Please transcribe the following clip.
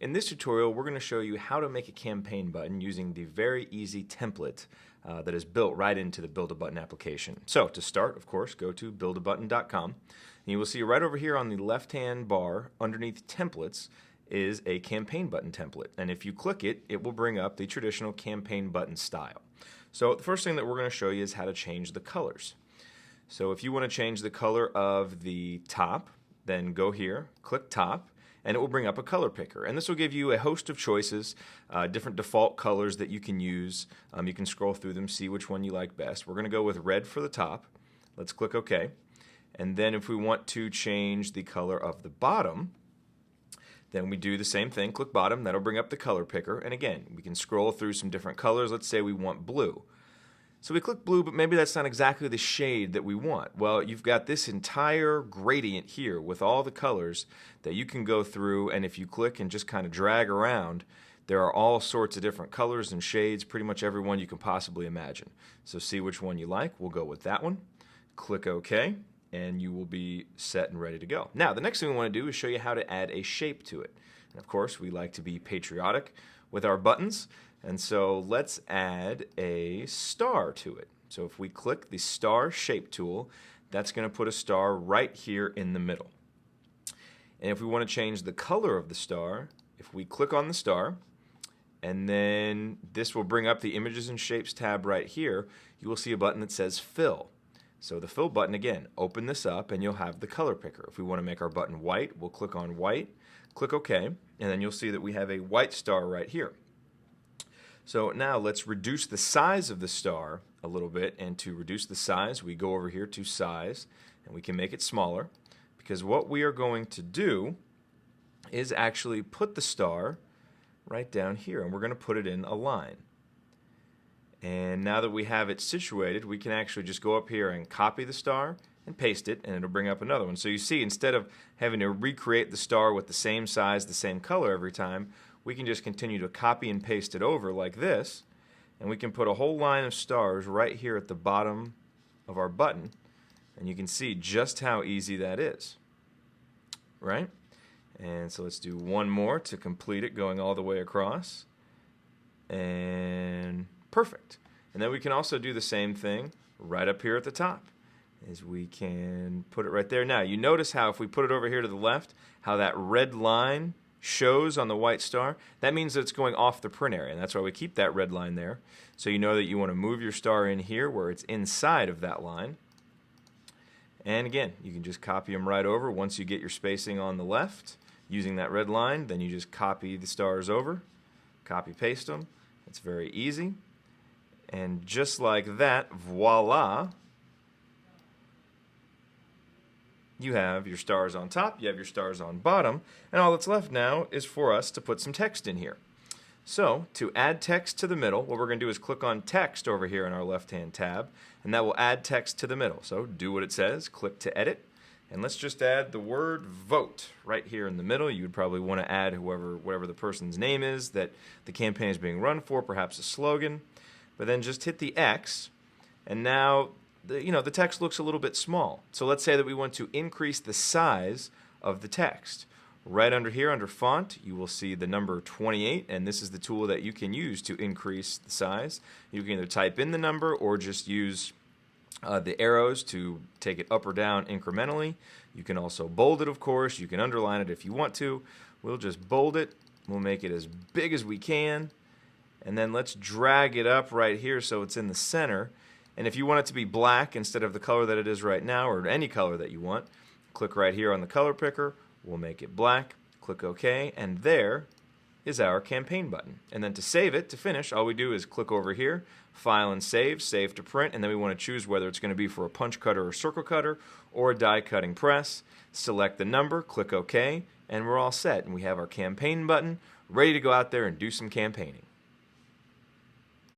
In this tutorial, we're going to show you how to make a campaign button using the very easy template that is built right into the Build a Button application. So to start, of course, go to buildabutton.com, and you will see right over here on the left-hand bar underneath templates is a campaign button template. And if you click it, it will bring up the traditional campaign button style. So the first thing that we're going to show you is how to change the colors. So if you want to change the color of the top, then go here, click top, and it will bring up a color picker. And this will give you a host of choices, different default colors that you can use. You can scroll through them, see which one you like best. We're going to go with red for the top. Let's click OK. And then if we want to change the color of the bottom, then we do the same thing, click bottom, that'll bring up the color picker. And again, we can scroll through some different colors. Let's say we want blue. So we click blue, but maybe that's not exactly the shade that we want. Well, you've got this entire gradient here with all the colors that you can go through, and if you click and just kind of drag around, there are all sorts of different colors and shades, pretty much every one you can possibly imagine. So see which one you like. We'll go with that one. Click OK, and you will be set and ready to go. Now, the next thing we want to do is show you how to add a shape to it. And of course, we like to be patriotic with our buttons. And so let's add a star to it. So if we click the star shape tool, that's going to put a star right here in the middle. And if we want to change the color of the star, if we click on the star, and then this will bring up the Images and Shapes tab right here, you will see a button that says Fill. So the Fill button, again, open this up and you'll have the color picker. If we want to make our button white, we'll click on white, click OK, and then you'll see that we have a white star right here. So now let's reduce the size of the star a little bit, and to reduce the size we go over here to size and we can make it smaller, because what we are going to do is actually put the star right down here, and we're going to put it in a line. And now that we have it situated, we can actually just go up here and copy the star and paste it, and it'll bring up another one. So you see, instead of having to recreate the star with the same size, the same color every time, we can just continue to copy and paste it over like this, and we can put a whole line of stars right here at the bottom of our button, and you can see just how easy that is, right? And so let's do one more to complete it, going all the way across, and perfect. And then we can also do the same thing right up here at the top, as we can put it right there. Now you notice how if we put it over here to the left, how that red line shows on the white star. That means that it's going off the print area, and that's why we keep that red line there. So you know that you want to move your star in here where it's inside of that line. And again, you can just copy them right over. Once you get your spacing on the left using that red line, then you just copy the stars over, copy paste them. It's very easy. And just like that, voila, you have your stars on top, you have your stars on bottom, and all that's left now is for us to put some text in here. So to add text to the middle, what we're going to do is click on text over here in our left-hand tab, and that will add text to the middle. So do what it says, click to edit, and let's just add the word vote right here in the middle. You would probably want to add whatever the person's name is that the campaign is being run for, perhaps a slogan, but then just hit the X, and now the text looks a little bit small. So let's say that we want to increase the size of the text. Right under here, under font, you will see the number 28, and this is the tool that you can use to increase the size. You can either type in the number or just use the arrows to take it up or down incrementally. You can also bold it, of course. You can underline it if you want to. We'll just bold it. We'll make it as big as we can. And then let's drag it up right here so it's in the center. And if you want it to be black instead of the color that it is right now, or any color that you want, click right here on the color picker. We'll make it black. Click OK, and there is our campaign button. And then to save it, to finish, all we do is click over here, File and Save, Save to Print, and then we want to choose whether it's going to be for a punch cutter or circle cutter or a die cutting press. Select the number, click OK, and we're all set. And we have our campaign button ready to go out there and do some campaigning.